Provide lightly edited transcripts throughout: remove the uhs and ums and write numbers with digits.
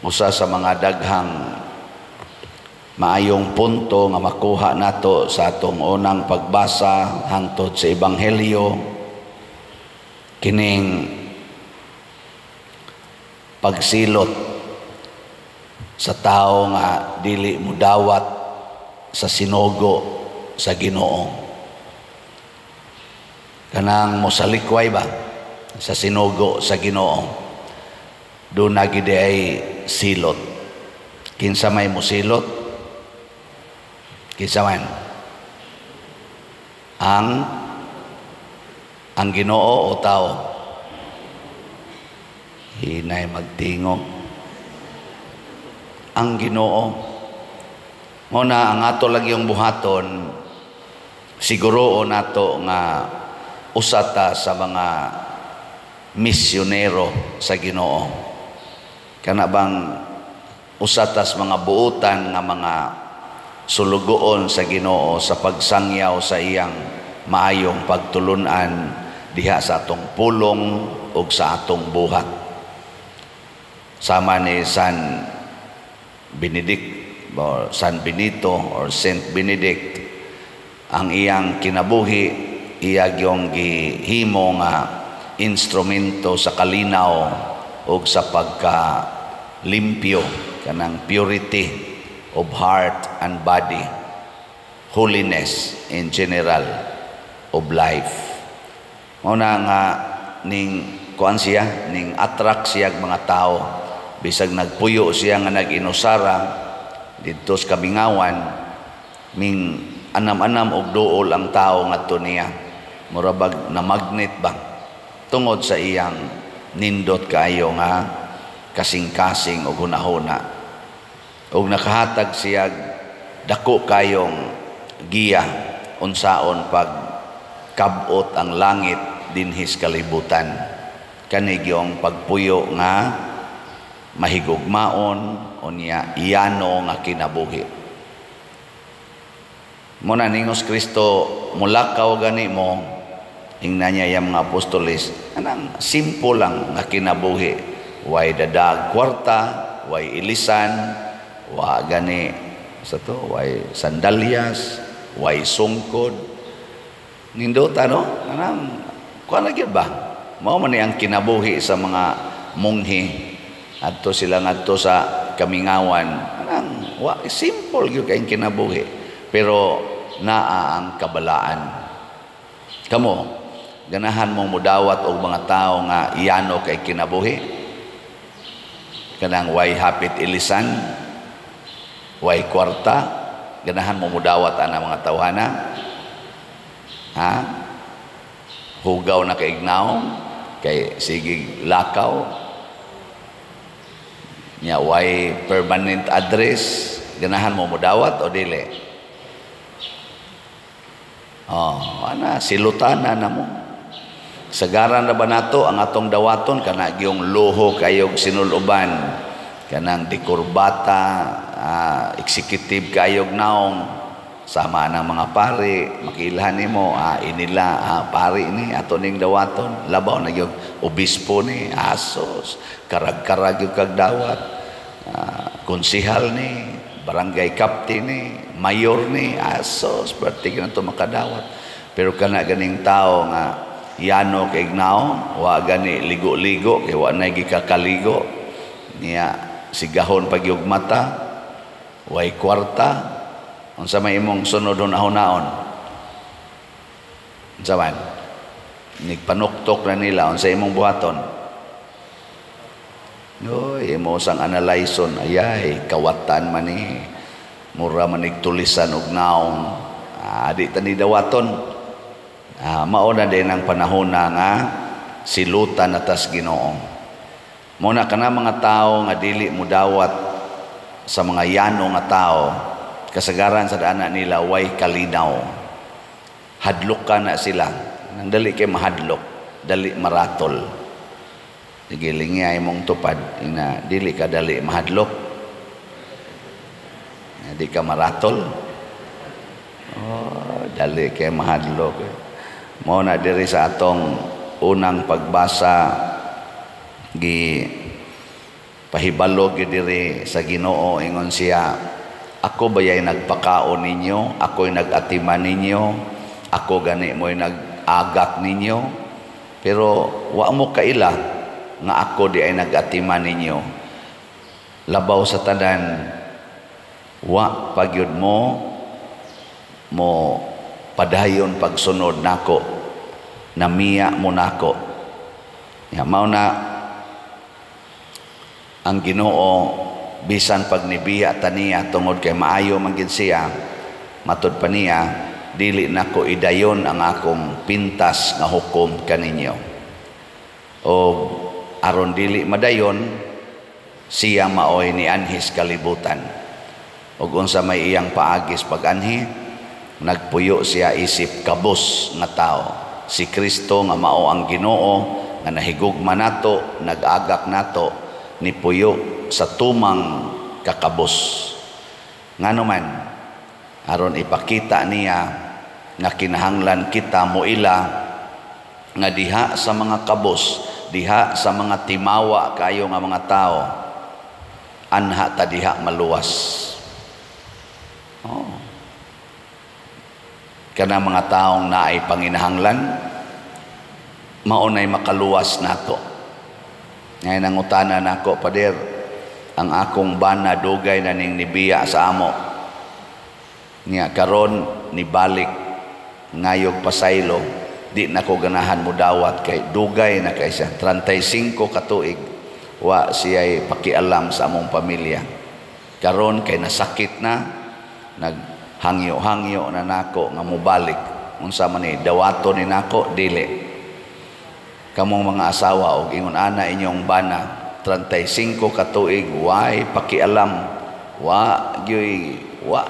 usa sa mga daghang maayong punto nga makuha nato sa atong unang pagbasa hangtod sa Ebanghelyo, kining pagsilot sa tao nga dili mudawat sa sinugo sa Ginoo. Kanang mosalikway ba sa sinugo sa Ginoo, doon na gid ay silot. Kinsa may mosilot? Kinsa man? Ang Ginoo o tao? Hinay magtingog. Ang Ginoo. Muna ang ato lagi yung buhaton, siguro nato nga usata sa mga misyonero sa Ginoo. Kana bang usata sa mga buutan nga mga sulugoon sa Ginoo sa pagsangyaw sa iyang maayong pagtulunan diha sa atong pulong ug sa atong buhat. Sama ni San Benedict or San Benito or Saint Benedict, ang iyang kinabuhi iya gyung gihimo nga instrumento sa kalinaw ug sa pagka-limpyo, kanang purity of heart and body, holiness in general of life. Muna nga ning kuan siya, ning attract siya mga tao, bisag nagpuyo siya nga nag-inusara didto sa kabingawan, ming anam-anam og duol ang tao ngadto niya, murabag na magnet ba tungod sa iyang nindot kayo nga kasing-kasing o hunahuna, ug nakahatag siya dako kayong giya unsaon pag kabot ang langit dinhis kalibutan. Kani gyung pagpuyo nga mahigugmaon o niya iyano nga kinabuhi. Muna ningos Kristo mulakaw gani mo, ingnan niya yung mga apostoles, anang simple lang nga kinabuhi. Way dadag kwarta, way ilisan, wa gani sa to, way sandalyas, way sungkod. Nindota no? Anang kuha na gyud ba? Mao man ni ang kinabuhi sa mga munghi. Adto sila ngadto sa kamingawan. Anang wa simple gyud kay kinabuhi. Pero naa ang kabalaan. Kamo, ganahan mong mudawat og mga tao nga iyano kay kinabuhi. Kanang way hapit ilisan, way kwarta, ganahan mong mudawat ana mga tawhana. Ha? Hugaw na kay ignaw, kay sige lakaw. Nya way permanent address, ganahan mo mudawat o dili? Ana silutana na mo. Sagaran na ba nato ang atong dawaton kana gyung luho kayog sinuluban, kanang dikurbata, executive kayog naong sama ng mga pari, makiilhan nimo inila pari ni ato ning dawaton, labaw na gyud obispo ni asos, karag-karag yung kagdawat, konsihal ni, barangay captain ni, mayor ni, asos, berarti na ito makadawat. Pero kana ganing tao nga yano kay ignaw, wa gani ligo-ligo, kay wa na gikakaligo niya, sigahon pagyug mata, way kwarta, unsa may imong sunod hunahon-naon? Unsa man? Nigpanuktok na nila, unsa imong buhaton? Imo sang analyson, ayay kawatan man ni, mura man tulisan og naong, di tani dawaton. Mao na din ang panahon na nga silutan atas Ginoo. Muna kana mga tao nga dili mudawat sa mga yano nga tao, kasagaran sa daan nila way kalinaw. Hadlok ka na sila, nang dali kay mahadlok, dali maratol. Sige, lingay mong tupad, ina dili ka dali mahadlok, di ka maratol. Dali kay mahadlok. Mao na diri sa atong unang pagbasa, pahibalo gyud diri sa Ginoo, ingon siya, ako bayay nagpakaon ninyo, ako'y nag-atiman ninyo, ako gani mo'y nag-agak ninyo, pero wa mo kaila nga ako di ay nag-atiman ninyo. Labaw sa tanan, wa pagyud mo padayon pagsunod nako, namiya mo nako. Mao na ang Ginoo, bisan pag nibiya taniya tungod kay maayo man gid siya, matud pa niya, dili nako idayon ang akong pintas nga hukom kaninyo. O aron dili madayon, siya maoy ni anhis kalibutan. Ug unsa may iyang paagis pag-anhi, nagpuyo siya isip kabus nga tao. Si Kristo nga mao ang Ginoo nga nahigugma nato, nag-agak nato, ni puyo sa tumang kakabos. Ngano man, aron ipakita niya nga kinahanglan kita moila nga diha sa mga kabos, diha sa mga timawa kayo nga mga tao, anha ta diha maluwas. Kana mga taong naay panginahanglan, maunay makaluwas nato. Ngayon nangutana nako, Pader, ang akong bana dugay na ning nibiya sa amo. Niya karon nibalik ngayog pasaylo, di nako ganahan mo dawat kay dugay na kay siya. 35 ka tuig wa siya'y pakialam sa among pamilya. Karon kay nasakit na, naghangyo-hangyo na nako nga mobalik. Unsa man ni dawato ni nako, dili. Kamong mga asawa og ingon ana inyong bana 35 ka tuig way pakialam, wa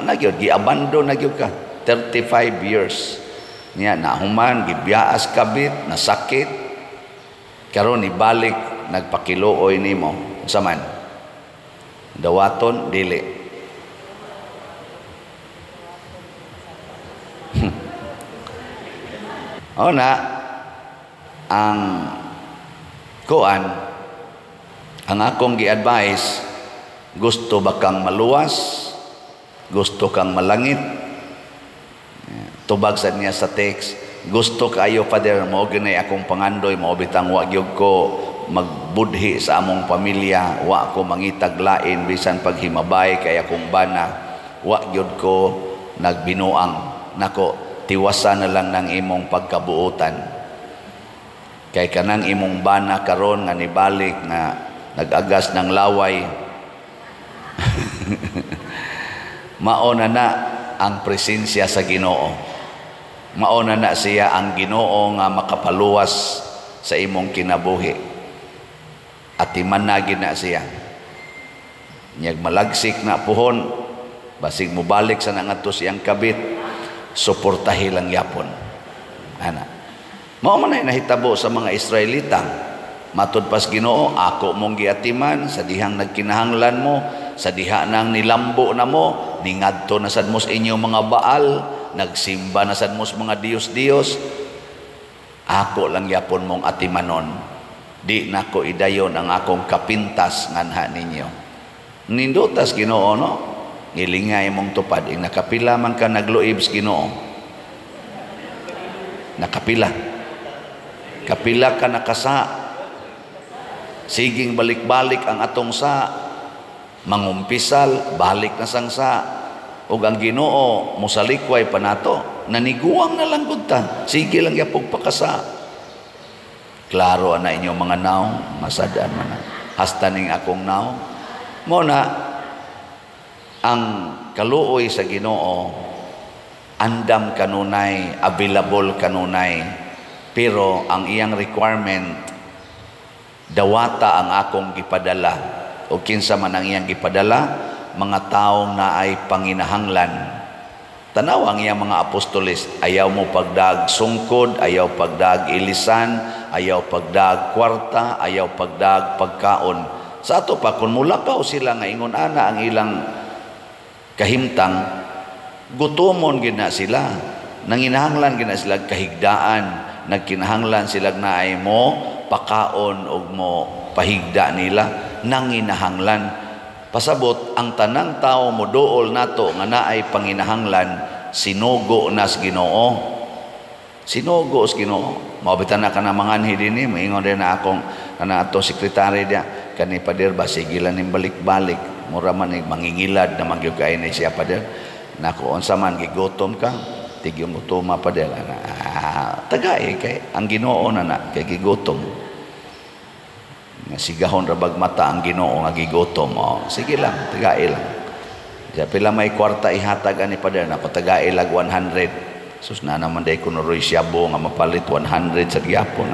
na gyud giabandon na gyud ka 35 years niya nahuman gibiyaas kabit, nasakit, karon ibalik nagpakiluoy nimo. Unsa man dawaton, dili. Na ang akong gi-advise, gusto ba kang maluwas, gusto kang malangit, tubag sa niya sa text, gusto kayo, Father, mo ginay akong pangandoy, mo bitang wa gyud ko magbudhi sa among pamilya, wa ko mangitag lain bisan paghimabay kay akong bana, wa gyud ko nagbinuang, nako tiwasan na lang ng imong pagkabuutan. Kay kanang imong bana karon nga nibalik nga nag-agas ng laway, maona na ang presensya sa Ginoo. Maona na siya ang Ginoo nga makapaluwas sa imong kinabuhi. At imanagin na siya. Nyag malagsik na puhon, basig mo balik sa nangadto siyang kabit, suportahi lang yapon. Ana. Mao man ay nahitabo sa mga Israelita. Matud pas Ginoo, ako mong giatiman sa dihang nagkinahanglan mo, sa diha nang nilambo na mo, ningadto na sad mo sa inyong mga baal, nagsimba na sad mo sa mga Diyos-Diyos. Ako lang yapon mong atimanon. Di nako idayon ang akong kapintas nganha ninyo. Nindutas Ginoo, no? Ngilingay mong tupad. Ing nakapila man ka nagluib sa Ginoo. Nakapila. Kapila ka nakasa, siging balik-balik ang atong sa, mangumpisal, balik na sang sa, ug ang Ginoo musalikway pa nato, naniguang na lang gudta, sige lang yapog pakasa. Klaro na inyong mga naong, masadaan man na, hasta ning akong naong. Muna, ang kaluoy sa Ginoo, andam kanunay, available kanunay, pero ang iyang requirement, dawata ang akong gipadala. O kinsa man ang iyang gipadala, mga taong na ay panginahanglan. Tanaw ang iyang mga apostolis, ayaw mo pagdag sungkod, ayaw pagdag ilisan, ayaw pagdag kwarta, ayaw pagdag pagkaon. Sa ato pa, kung mulakaw sila nga ingon ana ang ilang kahimtang, gutomon gina sila, nanginahanglan gina sila kahigdaan, nagkinahanglan sila na ay mo pakaon o mo pahigda nila. nanginahanglan. Pasabot ang tanang tao moduol nato nga naay panginahanglan sinugo nas Ginoo. Sinugo sa Ginoo. Mabitan na ka na manganhi dinhi, maingon din na akong ato sekretary dia kani pader ba sigilan ning balik-balik. Mura man mangingilad na magyud kay ni siya pader. Nako unsa man gigutom ka, tigyo mo tuma pader. Tagay kay ang Ginoo na kay gigutom. Sigahon ra bag mata ang Ginoo nga gigutom. Sige lang, tagay lang. Diya pila may kwarta ihatag ani pader na tagay lag 100. Sus na naman day kuno roy siyabo nga mapalit 100 sa gyapon.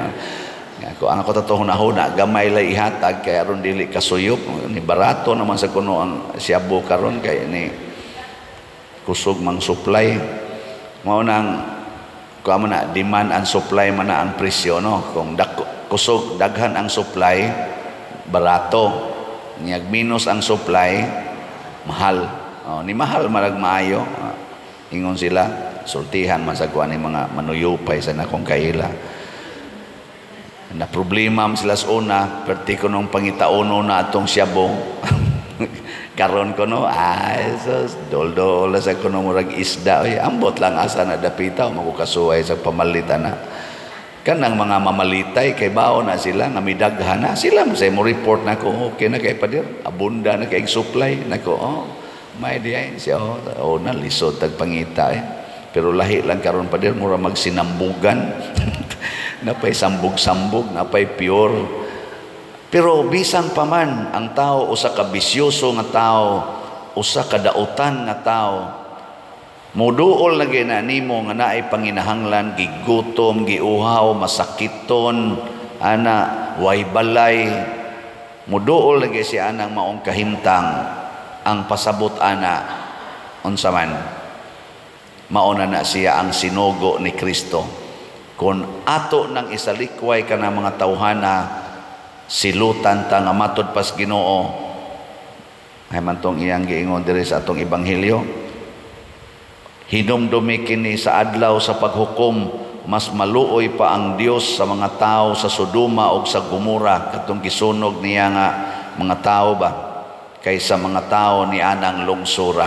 Ang ako tatuhuna gamay lay ihatag kay aron dili kasuyop ni barato naman sa kuno ang siyabo karon kay ni kusog mang supply. Mao nang kuamo na demand and supply man na ang presyo no. Kung kusog daghan ang supply barato, niyag minus ang supply mahal. Ni mahal marag maayo. Ingon sila sultihan man sa kuan ni mga manuyupay sa nakong kaila. Na problema sila sa una, perti ko nung pangitauno na atong siyabo. Karon ko no, sus, dol-dol sa kuno murag isda. Ambot lang asa na dapita, magukasuway sa pamalitan na. Kanang mga mamalitay, kay bao na sila, namidaghan na. Sila mo report na ko, okay na kay padir, abunda na kay supply. Na ko, may diyan siya, na lisod tag pangita Pero lahi lang karon padir, mura magsinambugan. Napay sambog-sambog, napay pure. Pero bisan pa man ang tao usa ka bisyoso nga tao, usa ka dautan nga tao, moduol na gyud nimo nga naay panginahanglan, gigutom, giuhaw, masakiton, ana way balay, moduol na gyud siya anang maong kahimtang ang pasabot ana unsa man mauna na siya ang sinugo ni Kristo. Kung ato nang isalikway ka na mga tawhana, silutan ta nga matod pas Ginoo, ay man tong iyang giingon diri sa atong ebanghelyo, hinumdumi kini sa adlaw sa paghukom, mas maluoy pa ang Dios sa mga tao sa Sodoma o sa Gomora, katong gisunog niya nga mga tao ba, kaysa mga tao ni anang lungsura.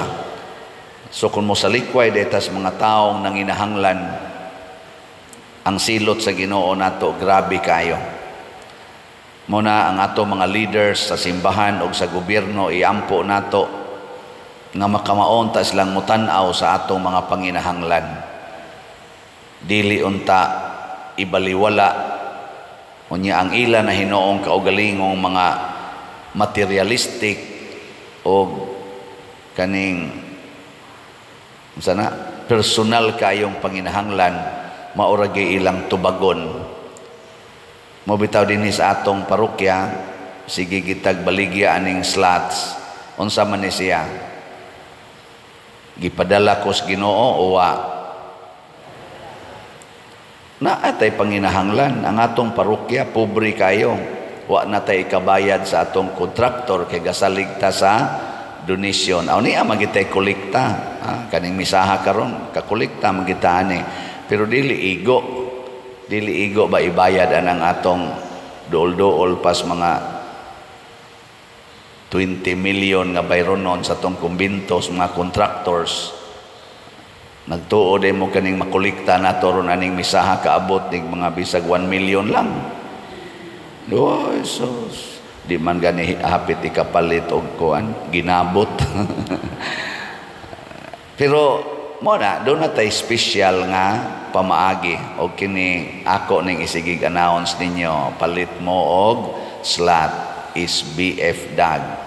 So kung mo salikway detas mga taong nanginahanglan, ang silot sa Ginoo nato grabe kayo. Muna ang ato mga leaders sa simbahan o sa gobyerno iampo nato nga makamaon ta silang mutan-aw sa atong mga panginahanglan. Dili unta ibaliwala unya ang ila na hinuong kaugalingong mga materialistic o kaning sana personal kayong panginahanglan mauragi ilang tubagon. Mobitaw din sa atong parokya, sige gitag baligya aning slots. Unsa man ni siya? Gipadala ko sa Ginoo o wa? Na atay panginahanglan ang atong parokya, pobre kayo. Wa natay ikabayad sa atong kontraktor kay gasalig ta sa donation. Aw niya magitay kolekta. Kaning misaha karon, kakolekta magita ani. Pero dili igo ba ibayad anang atong dool-dool pas mga 20 million nga bayronon sa atong kumbintos, mga contractors. Nagtuo din mo kaning makolekta na toron aning misaha kaabot ning mga bisag 1 million lang. Oy, sus. Di man gani hapit ikapalit og kuan, ginabot. Pero mo na, doon na tayo special nga pamaagi o kini ako ning isigig announce ninyo, palit mo og slot is BF Dag.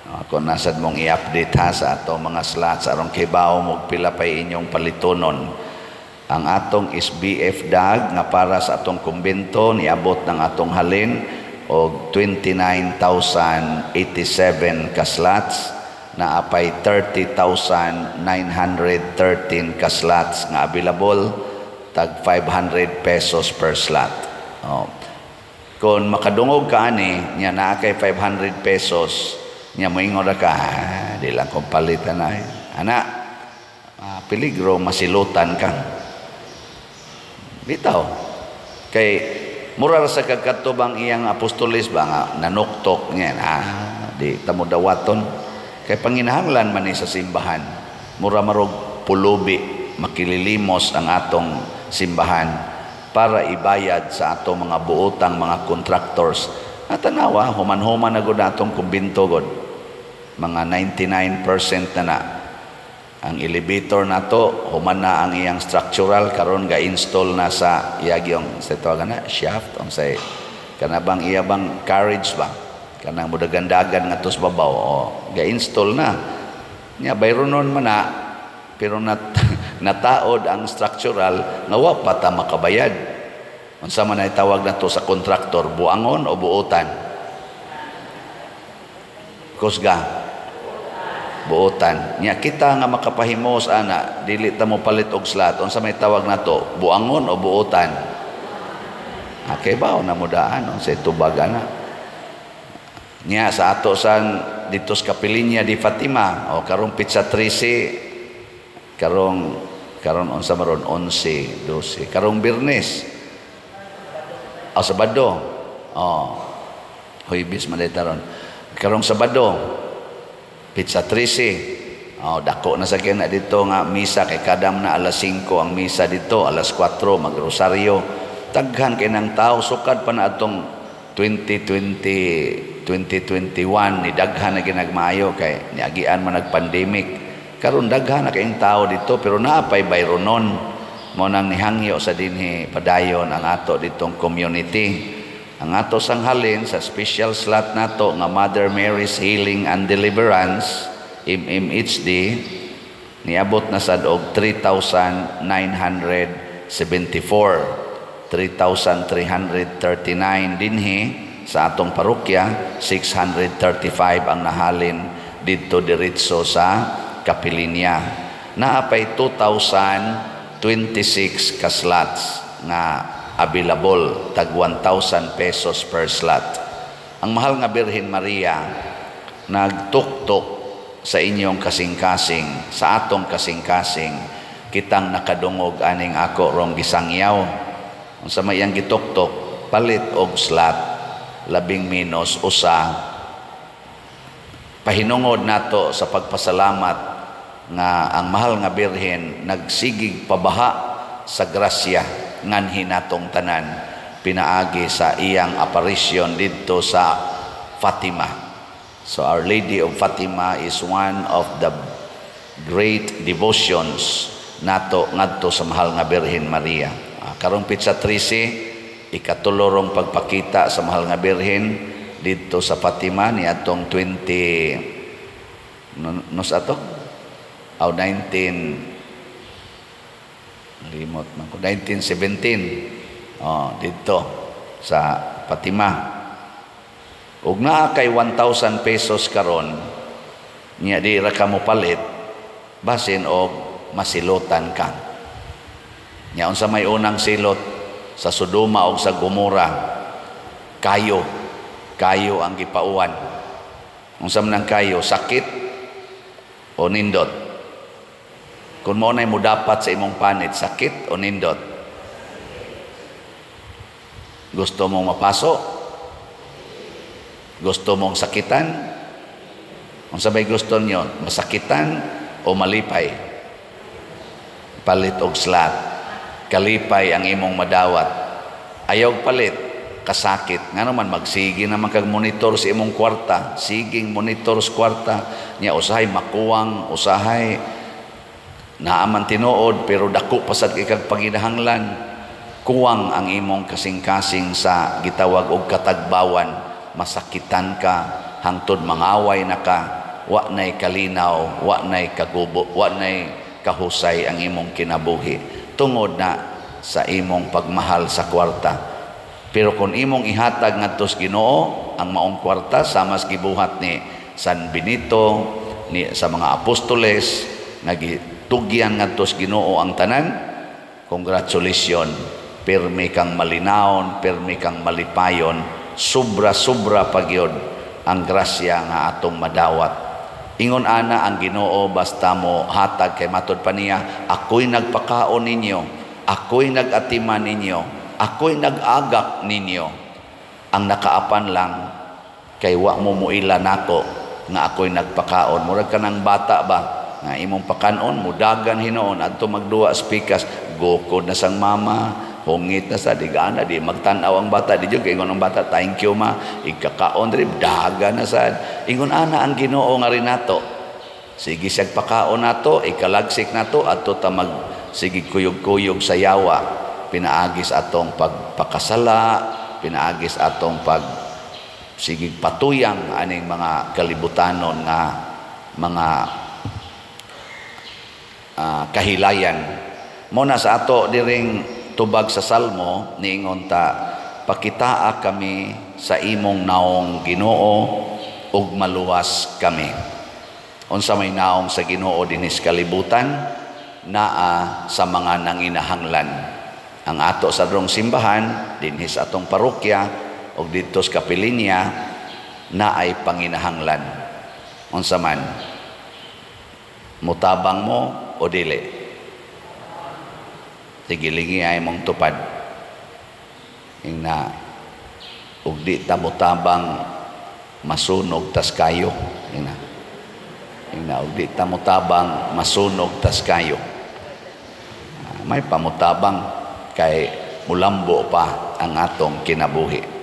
Ako nasad mong i-update ha sa ato mga slots arong kibaw mo pila pa inyong palitonon. Ang atong is BF Dag nga para sa atong kumbento niabot ng atong halin og 29,087 ka slots na apay 30,913 ka slots nga available, tag 500 pesos per slot. Kung makadungog ka ani nya naa kay 500 pesos nya moingon ra ka, di lang kong palitan na ana, peligro masilutan ka. Bitaw kay Mura sa kagkatubang iyang apostolis ba nga nanuktok niya di tamo dawaton kay panginahanglan man ni sa simbahan. Mura marog pulubi makililimos ang atong simbahan para ibayad sa atong mga buotang mga contractors. At tanawa human-human na gud atong kumbinto gud. Mga 99% na ang elevator na to, human na ang iyang structural, karon ga-install na sa iyagyong, sa tawagan na, shaft, say, kanabang iyabang carriage ba? Kanang mudagandagan nga tos babaw, ga-install na. Nya, bayronon man na, pero nataod ang structural, nawa pa ta makabayad. Unsa man ay tawag na to sa kontraktor, buangon o buotan? Kusga. Buotan. Nya kita nga makapahimos ana, dili ta mo palit og slot. Unsa may tawag nato? Buangon o buotan? Okay ba na mudaan sa tubag ana. Nya sa ato san dito sa Kapilinya di Fatima o karong Pizza 13 karong unsa maron 11, 12. Karong Biyernes. O Sabado. Huwebes man taron. Karong Sabado Pizza 13. Dako na sa kina dito nga misa kay kadam na alas 5 ang misa dito, alas 4 magrosaryo. Taghan kay nang tao sukad pa na atong 2021 ni daghan na ginagmayo kay niagian man nag-pandemic. Karon daghan na kayong tao dito pero naapay bayronon mo nang nihangyo sa dinhi padayon ang ato ditong community. Ang ato sanghalin sa special slot nato nga Mother Mary's Healing and Deliverance MMHD niabot na sad og 3,974 3,339 dinhi sa atong parokya 635 ang nahalin didto diretso sa Kapilinya. Naapay 2,026 ka slots nga available, tag 1,000 pesos per slot. Ang mahal nga Birhen Maria nagtuktok sa inyong kasing-kasing, sa atong kasing-kasing, kitang nakadungog aning ako rong gisangyaw. Ang sa mayang gituktok, palit og slot, 11- usa. Pahinungod nato sa pagpasalamat nga ang mahal nga Birhen nagsigig pabaha sa grasya nganhi natong tanan pinaagi sa iyang apparition dito sa Fatima. So Our Lady of Fatima is one of the great devotions nato ngadto sa mahal nga Birhen Maria. Karong Pizza 13 ikatulorong pagpakita sa mahal nga Birhen dito sa Fatima ni atong 19 1917 dito sa Fatima. Ug naa kay 1,000 pesos karon niya di ra ka mo palit basin og masilotan ka. Nya unsa may unang silot sa Sodoma o sa Gomora, kayo ang gipauwan. Unsa man ang kayo, sakit o nindot? Kung mo na'y mo dapat sa imong panit, sakit o nindot? Gusto mong mapaso? Gusto mong sakitan? Kung sabay gusto nyo, masakitan o malipay? Palit og slot. Kalipay ang imong madawat. Ayaw palit, kasakit. Nga naman, magsige naman kag monitor sa imong kwarta. Siging monitor sa kwarta. Nya usahay makuwang, usahay naaman tinuod pero dako pasad kay kag paginahanglan. Kuwang ang imong kasing-kasing sa gitawag og katagbawan, masakitan ka hangtod mangaway na ka, wa nay kalinaw, wa nay kagubo, wa nay kahusay ang imong kinabuhi tungod na sa imong pagmahal sa kwarta. Pero kung imong ihatag ngadto sa Ginoo ang maong kwarta sama sa gibuhat ni San Benito ni sa mga apostoles tugyan ngadto sa Ginoo ang tanan, congratulations, pirmi kang malinawon, pirmi kang malipayon, sobra-sobra pagyod ang grasya nga atong madawat. Ingon ana ang Ginoo basta mo hatag kay matud pa niya, ako'y nagpakaon ninyo, ako'y nagatiman ninyo, ako'y nag-agak ninyo, ang nakaapan lang kay wa mo muila nako nga ako'y nagpakaon. Murag ka ng bata ba nga imong pakanon, mudagan hinoon adto magduwa spikas, gukod na sang mama, hungit na sa digana, di magtanaw ang bata, di jud kay ingon ang bata, thank you ma, ikakaon diri, dagan na sad. Ingon ana ang Ginoo nga rin nato, sige siyag pakaon nato, ikalagsik nato, adto ta mag sige kuyog-kuyog sa yawa, pinaagis atong pagpakasala, pinaagis atong pag sige patuyang aning mga kalibutanon nga mga kahilayan. Muna sa ato diring tubag sa Salmo niingon ta, pakitaa kami sa imong naong Ginoo ug maluwas kami. Unsa may naong sa Ginoo dinis kalibutan naa sa mga nanginahanglan. Ang ato sa drong simbahan dinhi sa atong parokya ug dito sa kapilinya na ay panginahanglan. Unsa man, mutabang mo o dili? Sige ligi ay mong tupad. Ingna ug di ta mutabang masunog tas kayo. Ingna ug di ta mutabang masunog tas kayo. May pamutabang kay mulambo pa ang atong kinabuhi.